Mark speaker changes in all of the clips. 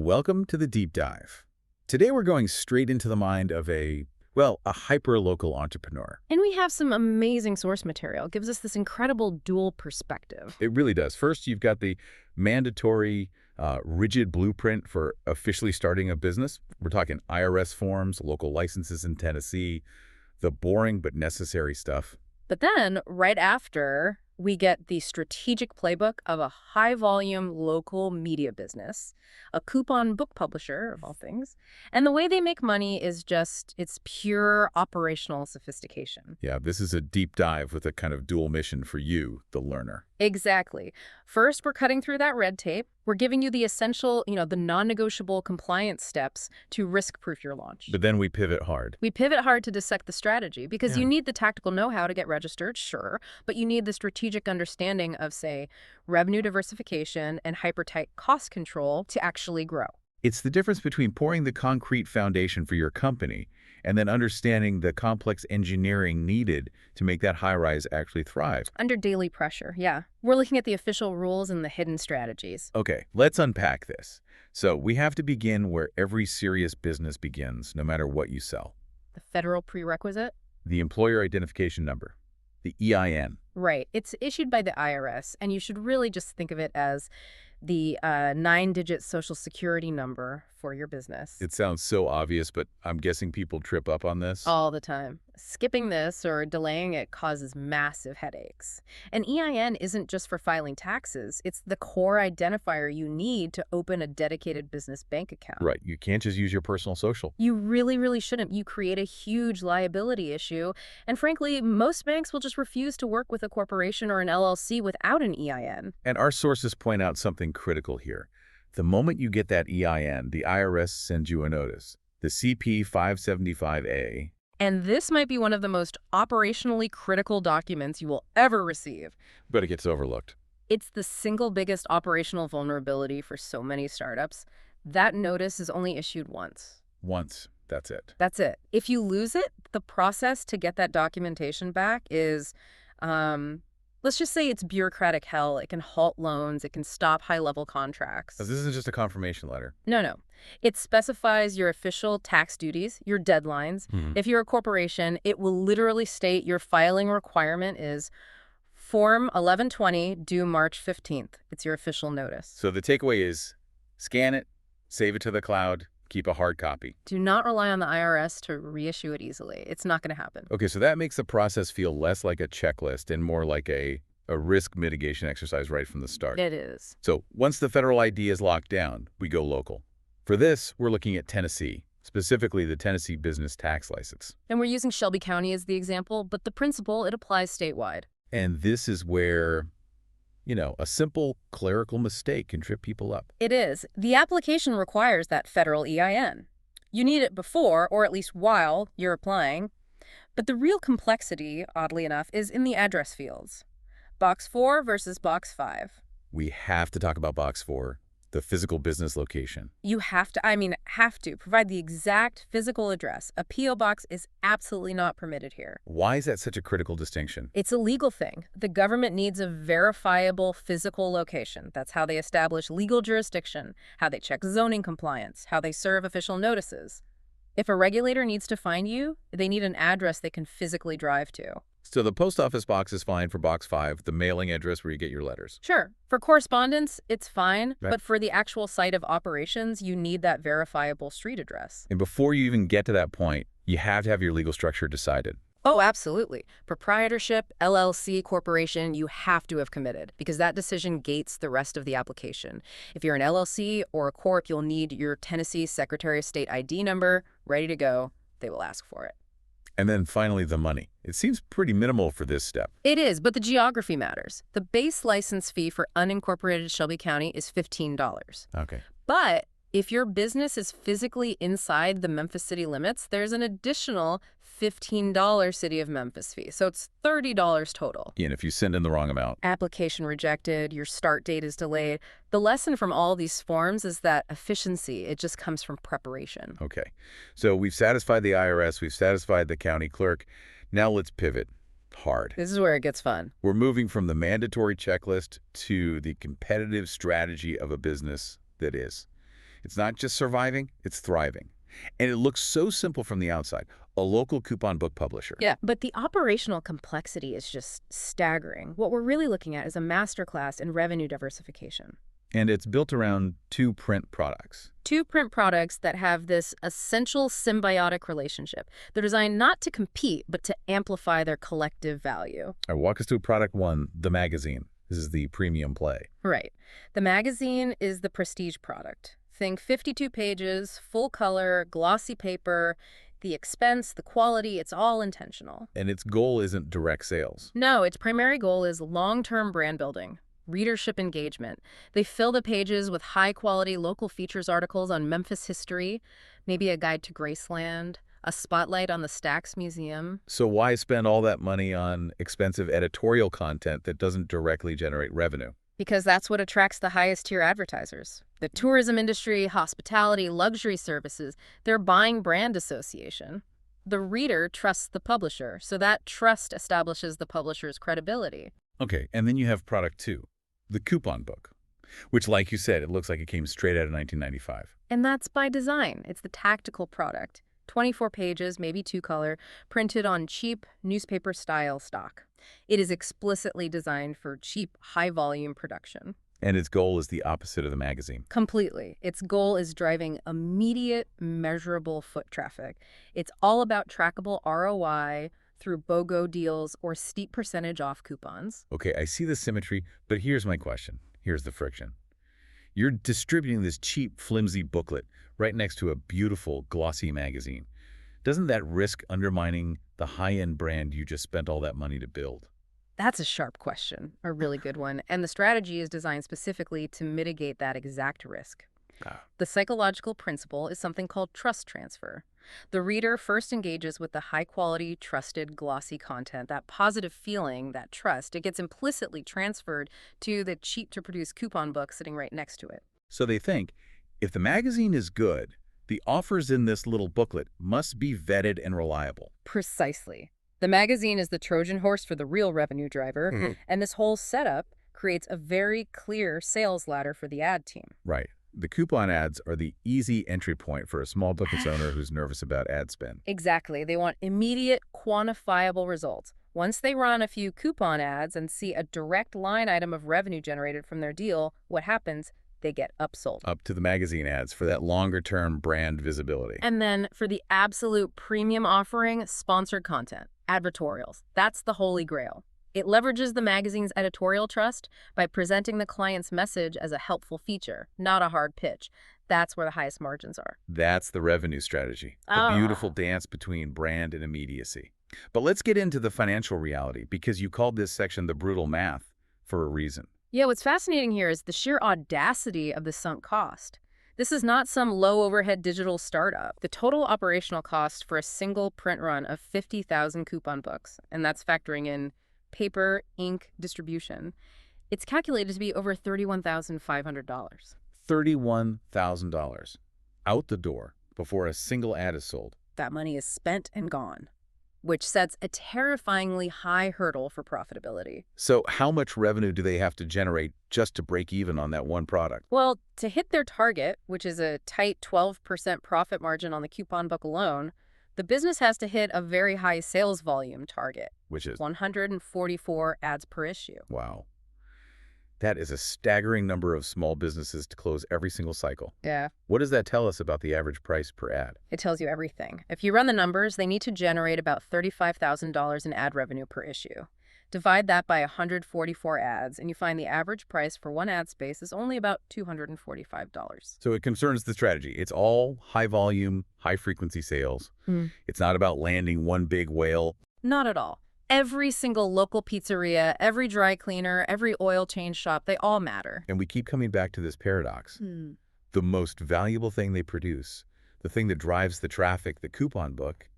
Speaker 1: Welcome to the deep dive. Today we're going straight into the mind of a hyper-local entrepreneur.
Speaker 2: And we have some amazing source material. It gives us this incredible dual perspective.
Speaker 1: It really does. First, you've got the mandatory, rigid blueprint for officially starting a business. We're talking IRS forms, local licenses in Tennessee, the boring but necessary stuff.
Speaker 2: But then, right after, we get the strategic playbook of a high-volume local media business, a coupon book publisher, of all things. And the way they make money is it's pure operational sophistication.
Speaker 1: Yeah, this is a deep dive with a kind of dual mission for you, the learner.
Speaker 2: Exactly. First, we're cutting through that red tape. We're giving you the essential, the non-negotiable compliance steps to risk-proof your launch.
Speaker 1: But then we pivot hard.
Speaker 2: We pivot hard to dissect the strategy because
Speaker 1: Yeah.
Speaker 2: you need the tactical know-how to get registered, sure, but you need the strategic understanding of, say, revenue diversification and hyper-tight cost control to actually grow.
Speaker 1: It's the difference between pouring the concrete foundation for your company and then understanding the complex engineering needed to make that high-rise actually thrive.
Speaker 2: Under daily pressure, yeah. We're looking at the official rules and the hidden strategies.
Speaker 1: Okay, let's unpack this. So we have to begin where every serious business begins, no matter what you sell.
Speaker 2: The federal prerequisite?
Speaker 1: The employer identification number, the EIN.
Speaker 2: Right. It's issued by the IRS, and you should really just think of it as the 9-digit social security number for your business.
Speaker 1: It sounds so obvious, but I'm guessing people trip up on this.
Speaker 2: All the time. Skipping this or delaying it causes massive headaches. An EIN isn't just for filing taxes. It's the core identifier you need to open a dedicated business bank account.
Speaker 1: Right, you can't just use your personal social.
Speaker 2: You really, really shouldn't. You create a huge liability issue. And frankly, most banks will just refuse to work with a corporation or an LLC without an EIN.
Speaker 1: And our sources point out something critical here. The moment you get that EIN, the IRS sends you a notice, the CP 575A.
Speaker 2: And this might be one of the most operationally critical documents you will ever receive.
Speaker 1: But it gets overlooked.
Speaker 2: It's the single biggest operational vulnerability for so many startups. That notice is only issued once.
Speaker 1: Once. That's it.
Speaker 2: That's it. If you lose it, the process to get that documentation back is, let's just say it's bureaucratic hell. It can halt loans. It can stop high-level contracts.
Speaker 1: So this isn't just a confirmation letter.
Speaker 2: No. It specifies your official tax duties, your deadlines. If you're a corporation, it will literally state your filing requirement is Form 1120 due March 15th. It's your official notice.
Speaker 1: So the takeaway is scan it, save it to the cloud, keep a hard copy.
Speaker 2: Do not rely on the IRS to reissue it easily. It's not going to happen.
Speaker 1: Okay, so that makes the process feel less like a checklist and more like a risk mitigation exercise right from the start.
Speaker 2: It is.
Speaker 1: So once the federal ID is locked down, we go local. For this, we're looking at Tennessee, specifically the Tennessee Business Tax License.
Speaker 2: And we're using Shelby County as the example, but the principle, it applies statewide.
Speaker 1: And this is where, a simple clerical mistake can trip people up.
Speaker 2: It is. The application requires that federal EIN. You need it before, or at least while, you're applying. But the real complexity, oddly enough, is in the address fields. Box 4 versus Box 5.
Speaker 1: We have to talk about Box 4, the physical business location.
Speaker 2: You have to provide the exact physical address. A P.O. box is absolutely not permitted here.
Speaker 1: Why is that such a critical distinction?
Speaker 2: It's a legal thing. The government needs a verifiable physical location. That's how they establish legal jurisdiction, how they check zoning compliance, how they serve official notices. If a regulator needs to find you, they need an address they can physically drive to.
Speaker 1: So the post office box is fine for Box 5, the mailing address where you get your letters.
Speaker 2: Sure. For correspondence, it's fine.
Speaker 1: Right.
Speaker 2: But for the actual site of operations, you need that verifiable street address.
Speaker 1: And before you even get to that point, you have to have your legal structure decided.
Speaker 2: Oh, absolutely. Proprietorship, LLC, corporation, you have to have committed because that decision gates the rest of the application. If you're an LLC or a corp, you'll need your Tennessee Secretary of State ID number ready to go. They will ask for it.
Speaker 1: And then finally, the money. It seems pretty minimal for this step.
Speaker 2: It is, but the geography matters. The base license fee for unincorporated Shelby County is $15.
Speaker 1: Okay.
Speaker 2: But if your business is physically inside the Memphis city limits, there's an additional $15 City of Memphis fee. So it's $30 total.
Speaker 1: And if you send in the wrong amount.
Speaker 2: Application rejected, your start date is delayed. The lesson from all these forms is that efficiency, it just comes from preparation.
Speaker 1: Okay. So we've satisfied the IRS, we've satisfied the county clerk. Now let's pivot hard.
Speaker 2: This is where it gets fun.
Speaker 1: We're moving from the mandatory checklist to the competitive strategy of a business that is. It's not just surviving, it's thriving. And it looks so simple from the outside. A local coupon book publisher.
Speaker 2: Yeah, but the operational complexity is just staggering. What we're really looking at is a masterclass in revenue diversification.
Speaker 1: And it's built around 2 print products.
Speaker 2: 2 print products that have this essential symbiotic relationship. They're designed not to compete, but to amplify their collective value.
Speaker 1: All right, walk us through product 1, the magazine. This is the premium play.
Speaker 2: Right. The magazine is the prestige product. Think 52 pages, full color, glossy paper. The expense, the quality, it's all intentional.
Speaker 1: And its goal isn't direct sales.
Speaker 2: No, its primary goal is long-term brand building, readership engagement. They fill the pages with high-quality local features articles on Memphis history, maybe a guide to Graceland, a spotlight on the Stax Museum.
Speaker 1: So why spend all that money on expensive editorial content that doesn't directly generate revenue?
Speaker 2: Because that's what attracts the highest-tier advertisers. The tourism industry, hospitality, luxury services, they're buying brand association. The reader trusts the publisher, so that trust establishes the publisher's credibility.
Speaker 1: Okay, and then you have product 2, the coupon book, which, like you said, it looks like it came straight out of 1995.
Speaker 2: And that's by design. It's the tactical product. 24 pages, maybe 2-color, printed on cheap newspaper-style stock. It is explicitly designed for cheap, high-volume production.
Speaker 1: And its goal is the opposite of the magazine.
Speaker 2: Completely. Its goal is driving immediate, measurable foot traffic. It's all about trackable ROI through BOGO deals or steep percentage off coupons.
Speaker 1: Okay, I see the symmetry, but here's my question. Here's the friction. You're distributing this cheap, flimsy booklet right next to a beautiful, glossy magazine. Doesn't that risk undermining the high-end brand you just spent all that money to build?
Speaker 2: That's a sharp question, a really good one, and the strategy is designed specifically to mitigate that exact risk. The psychological principle is something called trust transfer. The reader first engages with the high-quality, trusted, glossy content, that positive feeling, that trust. It gets implicitly transferred to the cheap-to-produce coupon book sitting right next to it.
Speaker 1: So they think, if the magazine is good, the offers in this little booklet must be vetted and reliable.
Speaker 2: Precisely. The magazine is the Trojan horse for the real revenue driver, and this whole setup creates a very clear sales ladder for the ad team.
Speaker 1: Right. The coupon ads are the easy entry point for a small business owner who's nervous about ad spend.
Speaker 2: Exactly. They want immediate, quantifiable results. Once they run a few coupon ads and see a direct line item of revenue generated from their deal, what happens? They get upsold.
Speaker 1: Up to the magazine ads for that longer-term brand visibility.
Speaker 2: And then for the absolute premium offering, sponsored content, advertorials. That's the holy grail. It leverages the magazine's editorial trust by presenting the client's message as a helpful feature, not a hard pitch. That's where the highest margins are.
Speaker 1: That's the revenue strategy. A beautiful dance between brand and immediacy. But let's get into the financial reality, because you called this section the brutal math for a reason.
Speaker 2: Yeah, what's fascinating here is the sheer audacity of the sunk cost. This is not some low-overhead digital startup. The total operational cost for a single print run of 50,000 coupon books, and that's factoring in paper, ink, distribution, it's calculated to be over $31,500.
Speaker 1: $31,000 out the door before a single ad is sold.
Speaker 2: That money is spent and gone, which sets a terrifyingly high hurdle for profitability.
Speaker 1: So how much revenue do they have to generate just to break even on that one product?
Speaker 2: Well, to hit their target, which is a tight 12% profit margin on the coupon book alone, the business has to hit a very high sales volume target,
Speaker 1: Which is
Speaker 2: 144 ads per issue.
Speaker 1: Wow. That is a staggering number of small businesses to close every single cycle.
Speaker 2: Yeah.
Speaker 1: What does that tell us about the average price per ad?
Speaker 2: It tells you everything. If you run the numbers, they need to generate about $35,000 in ad revenue per issue. Divide that by 144 ads, and you find the average price for one ad space is only about $245.
Speaker 1: So it concerns the strategy. It's all high volume, high frequency sales. It's not about landing one big whale.
Speaker 2: Not at all. Every single local pizzeria, every dry cleaner, every oil change shop, they all matter.
Speaker 1: And we keep coming back to this paradox. The most valuable thing they produce, the thing that drives the traffic, the coupon book,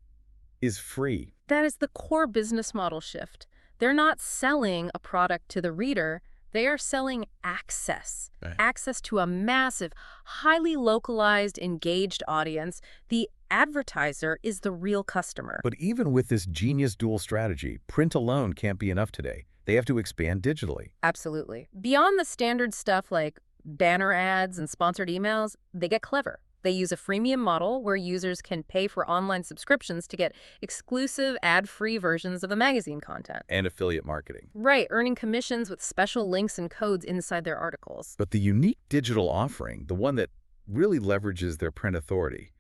Speaker 1: is free.
Speaker 2: That is the core business model shift. They're not selling a product to the reader. They are selling access.
Speaker 1: Right.
Speaker 2: Access to a massive, highly localized, engaged audience. The advertiser is the real customer.
Speaker 1: But even with this genius dual strategy, print alone can't be enough today. They have to expand digitally.
Speaker 2: Absolutely. Beyond the standard stuff like banner ads and sponsored emails, they get clever. They use a freemium model where users can pay for online subscriptions to get exclusive ad-free versions of the magazine content.
Speaker 1: And affiliate marketing.
Speaker 2: Right, earning commissions with special links and codes inside their articles.
Speaker 1: But the unique digital offering, the one that really leverages their print authority,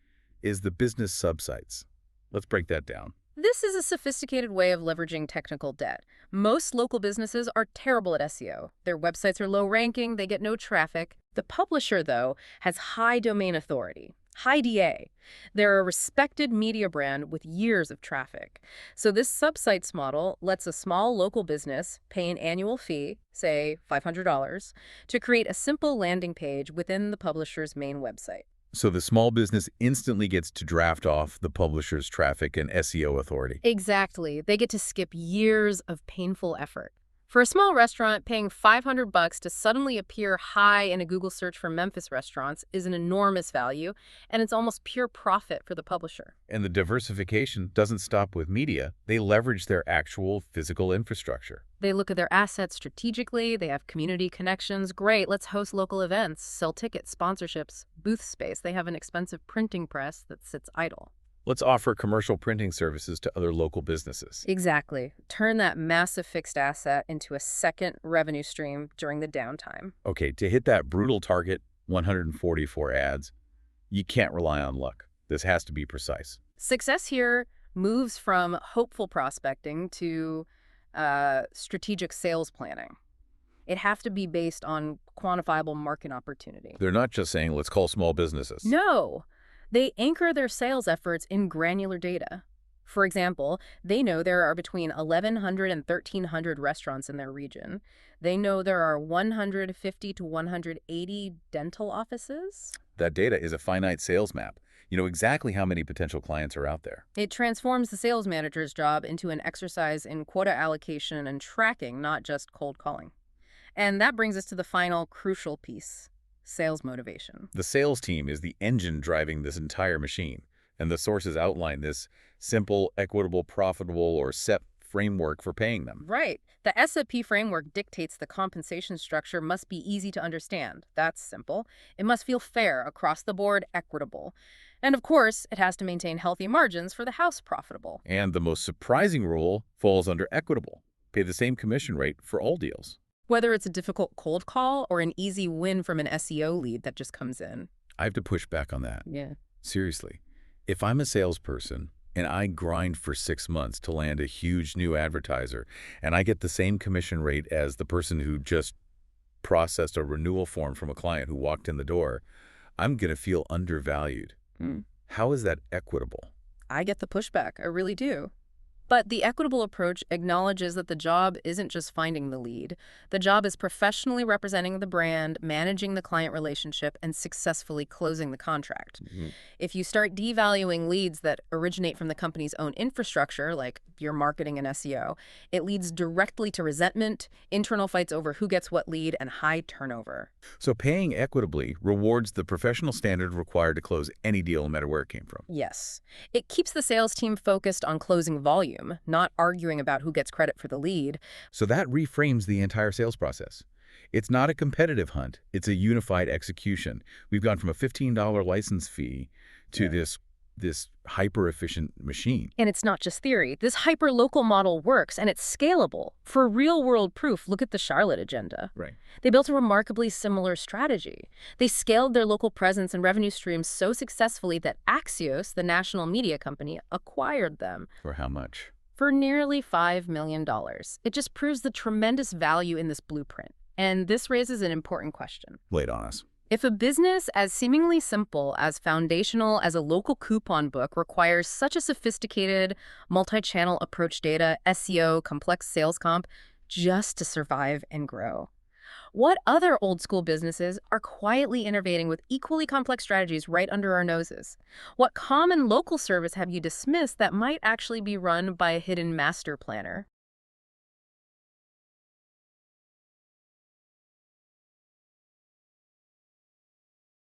Speaker 1: is the business subsites. Let's break that down.
Speaker 2: This is a sophisticated way of leveraging technical debt. Most local businesses are terrible at SEO. Their websites are low ranking, they get no traffic. The publisher, though, has high domain authority, high DA. They're a respected media brand with years of traffic. So this subsites model lets a small local business pay an annual fee, say $500, to create a simple landing page within the publisher's main website.
Speaker 1: So the small business instantly gets to draft off the publisher's traffic and SEO authority.
Speaker 2: Exactly. They get to skip years of painful effort. For a small restaurant, paying $500 to suddenly appear high in a Google search for Memphis restaurants is an enormous value, and it's almost pure profit for the publisher.
Speaker 1: And the diversification doesn't stop with media. They leverage their actual physical infrastructure.
Speaker 2: They look at their assets strategically, they have community connections. Great, let's host local events, sell tickets, sponsorships, booth space. They have an expensive printing press that sits idle.
Speaker 1: Let's offer commercial printing services to other local businesses.
Speaker 2: Exactly. Turn that massive fixed asset into a second revenue stream during the downtime.
Speaker 1: Okay, to hit that brutal target, 144 ads, you can't rely on luck. This has to be precise.
Speaker 2: Success here moves from hopeful prospecting to strategic sales planning. It has to be based on quantifiable market opportunity.
Speaker 1: They're not just saying, let's call small businesses.
Speaker 2: No. They anchor their sales efforts in granular data. For example, they know there are between 1,100 and 1,300 restaurants in their region. They know there are 150 to 180 dental offices.
Speaker 1: That data is a finite sales map. You know exactly how many potential clients are out there.
Speaker 2: It transforms the sales manager's job into an exercise in quota allocation and tracking, not just cold calling. And that brings us to the final crucial piece. Sales motivation.
Speaker 1: The sales team is the engine driving this entire machine, and the sources outline this simple, equitable, profitable, or SEP framework for paying them.
Speaker 2: Right. The SEP framework dictates the compensation structure must be easy to understand. That's simple. It must feel fair, across the board, equitable. And of course, it has to maintain healthy margins for the house profitable.
Speaker 1: And the most surprising rule falls under equitable. Pay the same commission rate for all deals.
Speaker 2: Whether it's a difficult cold call or an easy win from an SEO lead that just comes in.
Speaker 1: I have to push back on that.
Speaker 2: Yeah.
Speaker 1: Seriously. If I'm a salesperson and I grind for 6 months to land a huge new advertiser, and I get the same commission rate as the person who just processed a renewal form from a client who walked in the door, I'm going to feel undervalued. How is that equitable?
Speaker 2: I get the pushback. I really do. But the equitable approach acknowledges that the job isn't just finding the lead. The job is professionally representing the brand, managing the client relationship, and successfully closing the contract. If you start devaluing leads that originate from the company's own infrastructure, like your marketing and SEO, it leads directly to resentment, internal fights over who gets what lead, and high turnover.
Speaker 1: So paying equitably rewards the professional standard required to close any deal, no matter where it came from.
Speaker 2: Yes. It keeps the sales team focused on closing volume, not arguing about who gets credit for the lead.
Speaker 1: So that reframes the entire sales process. It's not a competitive hunt. It's a unified execution. We've gone from a $15 license fee to this hyper-efficient machine.
Speaker 2: And it's not just theory. This hyper-local model works, and it's scalable. For real-world proof, look at the Charlotte agenda.
Speaker 1: Right.
Speaker 2: They built a remarkably similar strategy. They scaled their local presence and revenue streams so successfully that Axios, the national media company, acquired them.
Speaker 1: For how much?
Speaker 2: For nearly $5 million. It just proves the tremendous value in this blueprint. And this raises an important question.
Speaker 1: Lay it on us.
Speaker 2: If a business as seemingly simple, as foundational as a local coupon book requires such a sophisticated, multi-channel approach data, SEO, complex sales comp, just to survive and grow, what other old-school businesses are quietly innovating with equally complex strategies right under our noses? What common local service have you dismissed that might actually be run by a hidden master planner?